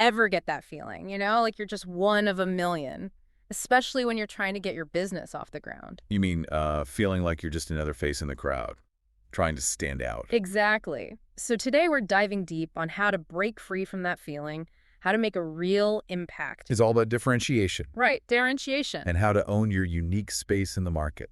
ever get that feeling, like you're just one of a million, especially when you're trying to get your business off the ground. You mean feeling like you're just another face in the crowd, trying to stand out? Exactly. So today we're diving deep on how to break free from that feeling, how to make a real impact. It's all about differentiation Right, differentiation. and how to own your unique space in the market.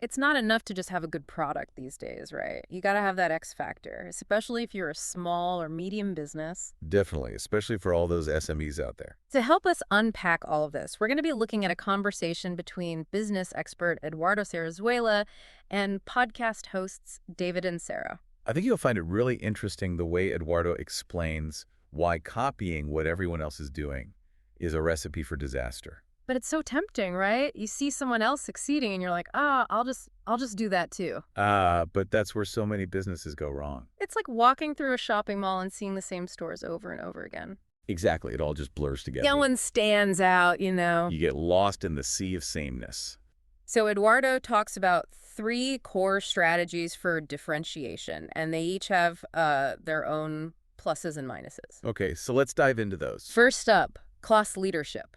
It's not enough to just have a good product these days, right? You got to have that X factor, especially if you're a small or medium business. Definitely, especially for all those SMEs out there. To help us unpack all of this, we're going to be looking at a conversation between business expert Eduardo Cerezuela and podcast hosts David and Sarah. I think you'll find it really interesting the way Eduardo explains why copying what everyone else is doing is a recipe for disaster. But it's so tempting, right? You see someone else succeeding and you're like, I'll just do that too. But that's where so many businesses go wrong. It's like walking through a shopping mall and seeing the same stores over and over again. Exactly. It all just blurs together. No one stands out, You get lost in the sea of sameness. So Eduardo talks about 3 core strategies for differentiation, and they each have their own pluses and minuses. Okay, so let's dive into those. First up, cost leadership.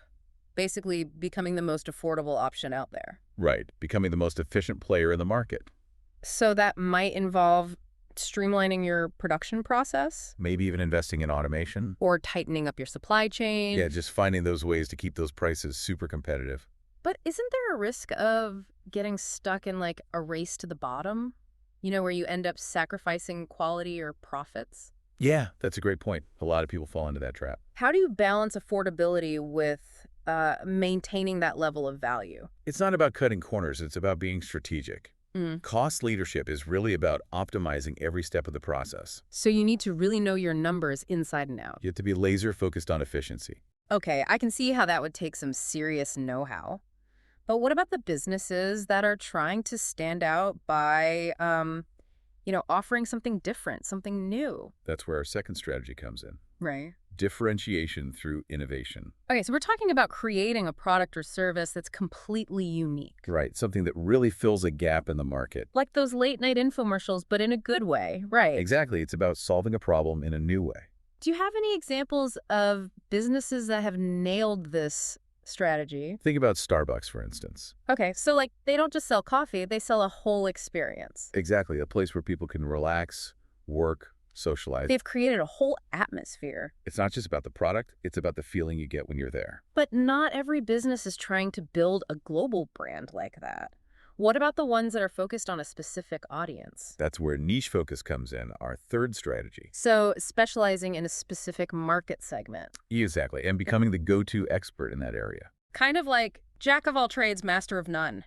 Basically becoming the most affordable option out there. Right, becoming the most efficient player in the market. So that might involve streamlining your production process. Maybe even investing in automation. Or tightening up your supply chain. Yeah, just finding those ways to keep those prices super competitive. But isn't there a risk of getting stuck in like a race to the bottom? Where you end up sacrificing quality or profits? Yeah, that's a great point. A lot of people fall into that trap. How do you balance affordability with maintaining that level of value? It's not about cutting corners. It's about being strategic. Cost leadership is really about optimizing every step of the process. So you need to really know your numbers inside and out. You have to be laser focused on efficiency. Okay, I can see how that would take some serious know-how. But what about the businesses that are trying to stand out by, offering something different, something new? That's where our second strategy comes in. Right. Differentiation through innovation. Okay, so we're talking about creating a product or service that's completely unique. Right, something that really fills a gap in the market. Like those late-night infomercials, but in a good way, right? Exactly, it's about solving a problem in a new way. Do you have any examples of businesses that have nailed this strategy? Think about Starbucks, for instance. Okay, so like they don't just sell coffee, they sell a whole experience. Exactly, a place where people can relax, work, socialize. They've created a whole atmosphere. It's not just about the product, it's about the feeling you get when you're there. But not every business is trying to build a global brand like that. What about the ones that are focused on a specific audience? That's where niche focus comes in, our third strategy. So specializing in a specific market segment. Exactly, and becoming the go-to expert in that area. Kind of like jack of all trades, master of none,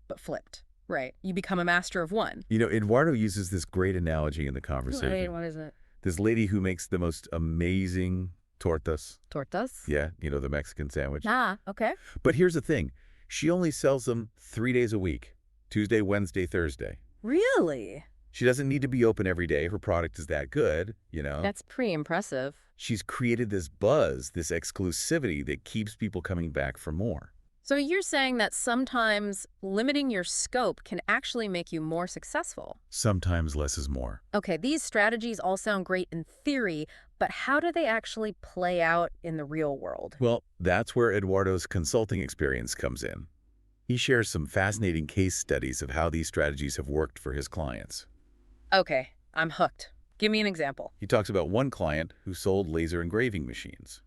but flipped. Right. You become a master of one. Eduardo uses this great analogy in the conversation. Wait, what is it? This lady who makes the most amazing tortas. Tortas? Yeah, the Mexican sandwich. Ah, okay. But here's the thing. She only sells them 3 days a week. Tuesday, Wednesday, Thursday. Really? She doesn't need to be open every day. Her product is that good, That's pretty impressive. She's created this buzz, this exclusivity that keeps people coming back for more. So you're saying that sometimes limiting your scope can actually make you more successful? Sometimes less is more. Okay, these strategies all sound great in theory, but how do they actually play out in the real world? Well, that's where Eduardo's consulting experience comes in. He shares some fascinating case studies of how these strategies have worked for his clients. Okay, I'm hooked. Give me an example. He talks about one client who sold laser engraving machines.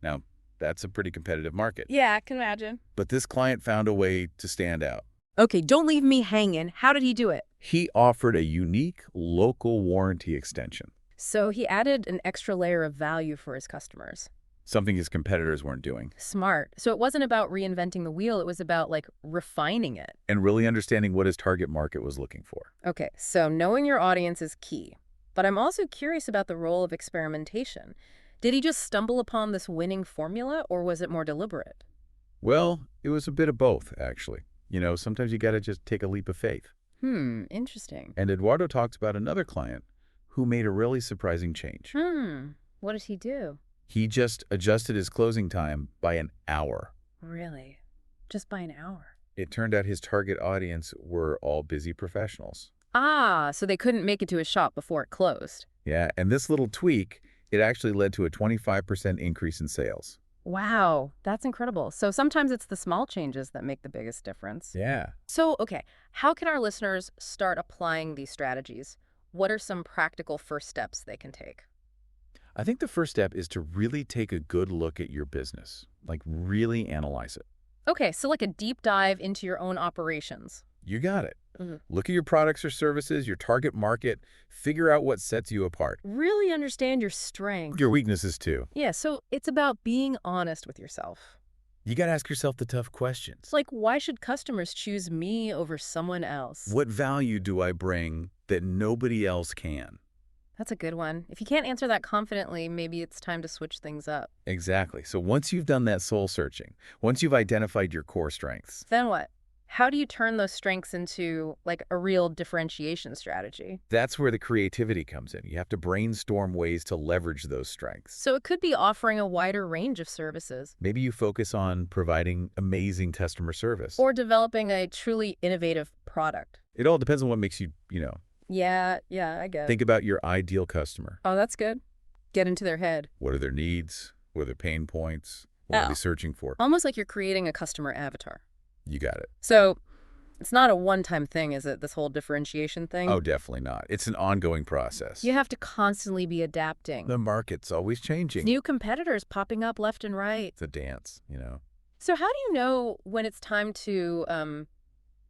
Now, that's a pretty competitive market. Yeah, I can imagine. But this client found a way to stand out. Okay, don't leave me hanging. How did he do it? He offered a unique local warranty extension. So he added an extra layer of value for his customers. Something his competitors weren't doing. Smart. So it wasn't about reinventing the wheel, it was about refining it. And really understanding what his target market was looking for. Okay, so knowing your audience is key. But I'm also curious about the role of experimentation. Did he just stumble upon this winning formula, or was it more deliberate? Well, it was a bit of both, actually. Sometimes you got to just take a leap of faith. Interesting. And Eduardo talks about another client who made a really surprising change. What did he do? He just adjusted his closing time by an hour. Really? Just by an hour? It turned out his target audience were all busy professionals. Ah, so they couldn't make it to his shop before it closed. Yeah, and this little tweak It actually led to a 25% increase in sales. Wow, that's incredible. So sometimes it's the small changes that make the biggest difference. Yeah. So, okay, how can our listeners start applying these strategies? What are some practical first steps they can take? I think the first step is to really take a good look at your business, like really analyze it. Okay, so like a deep dive into your own operations. You got it. Mhm. Look at your products or services, your target market, figure out what sets you apart. Really understand your strengths. Your weaknesses too. Yeah, so it's about being honest with yourself. You got to ask yourself the tough questions. It's like, why should customers choose me over someone else? What value do I bring that nobody else can? That's a good one. If you can't answer that confidently, maybe it's time to switch things up. Exactly. So once you've done that soul searching, once you've identified your core strengths, Then what? How do you turn those strengths into like a real differentiation strategy? that's where the creativity comes in. You have to brainstorm ways to leverage those strengths. So it could be offering a wider range of services Maybe you focus on providing amazing customer service. or developing a truly innovative product. It all depends on what makes you, Yeah, I get it. think about your ideal customer. Oh, that's good. Get into their head. What are their needs? What are their pain points? What are Oh. they searching for? Almost like you're creating a customer avatar. You got it. So it's not a one-time thing, is it, this whole differentiation thing? Oh, definitely not. It's an ongoing process. You have to constantly be adapting. The market's always changing. New competitors popping up left and right. It's a dance. So how do you know when it's time to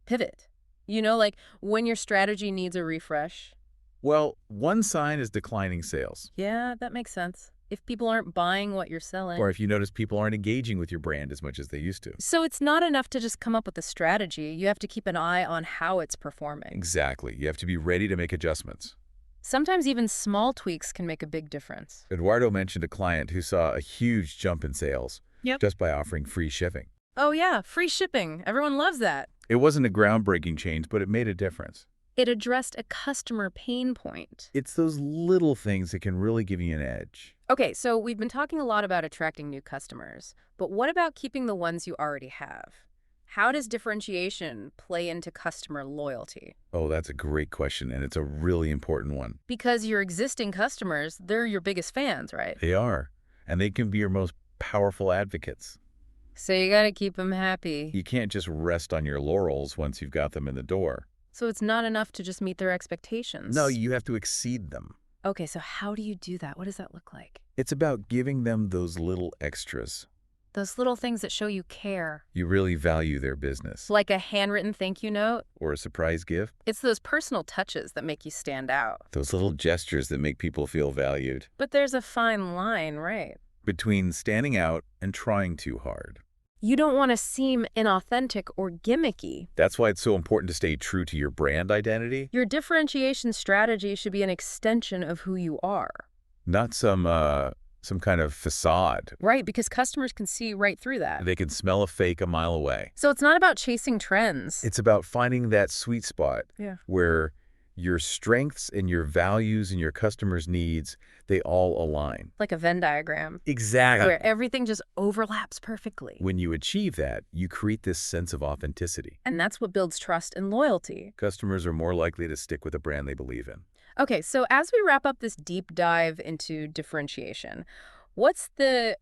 pivot? Like when your strategy needs a refresh? Well, one sign is declining sales. Yeah, that makes sense. If people aren't buying what you're selling. Or if you notice people aren't engaging with your brand as much as they used to. So it's not enough to just come up with a strategy. You have to keep an eye on how it's performing. Exactly. You have to be ready to make adjustments. Sometimes even small tweaks can make a big difference. Eduardo mentioned a client who saw a huge jump in sales Yep. just by offering free shipping. Oh yeah, free shipping. Everyone loves that. It wasn't a groundbreaking change, but it made a difference. It addressed a customer pain point. It's those little things that can really give you an edge. Okay, so we've been talking a lot about attracting new customers, but what about keeping the ones you already have? How does differentiation play into customer loyalty? Oh, that's a great question, and it's a really important one. Because your existing customers, they're your biggest fans, right? They are, and they can be your most powerful advocates. So you gotta keep them happy. You can't just rest on your laurels once you've got them in the door. So it's not enough to just meet their expectations. No, you have to exceed them. Okay, so how do you do that? What does that look like? It's about giving them those little extras. Those little things that show you care. You really value their business. Like a handwritten thank you note. Or a surprise gift. It's those personal touches that make you stand out. Those little gestures that make people feel valued. But there's a fine line, right? Between standing out and trying too hard. You don't want to seem inauthentic or gimmicky. That's why it's so important to stay true to your brand identity. Your differentiation strategy should be an extension of who you are. Not some kind of facade. Right, because customers can see right through that. They can smell a fake a mile away. So it's not about chasing trends. It's about finding that sweet spot where your strengths and your values and your customers' needs, they all align. Like a Venn diagram. Exactly. Where everything just overlaps perfectly. When you achieve that, you create this sense of authenticity. And that's what builds trust and loyalty. Customers are more likely to stick with a brand they believe in. Okay, so as we wrap up this deep dive into differentiation, what's the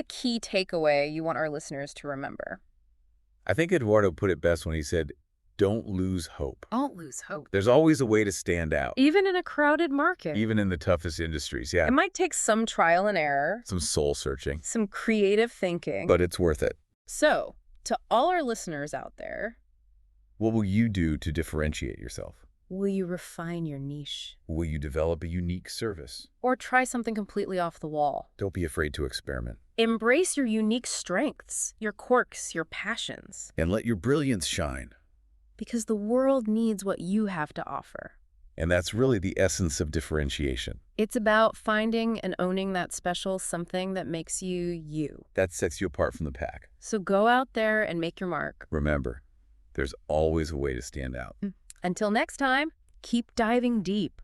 key takeaway you want our listeners to remember? I think Eduardo put it best when he said, don't lose hope. Don't lose hope. There's always a way to stand out. Even in a crowded market. Even in the toughest industries, yeah. It might take some trial and error. Some soul searching. Some creative thinking. But it's worth it. So, to all our listeners out there, what will you do to differentiate yourself? will you refine your niche? Will you develop a unique service? Or try something completely off the wall? Don't be afraid to experiment. Embrace your unique strengths, your quirks, your passions. And let your brilliance shine. Because the world needs what you have to offer. And that's really the essence of differentiation. It's about finding and owning that special something that makes you you. That sets you apart from the pack. So go out there and make your mark. Remember, there's always a way to stand out. Until next time, keep diving deep.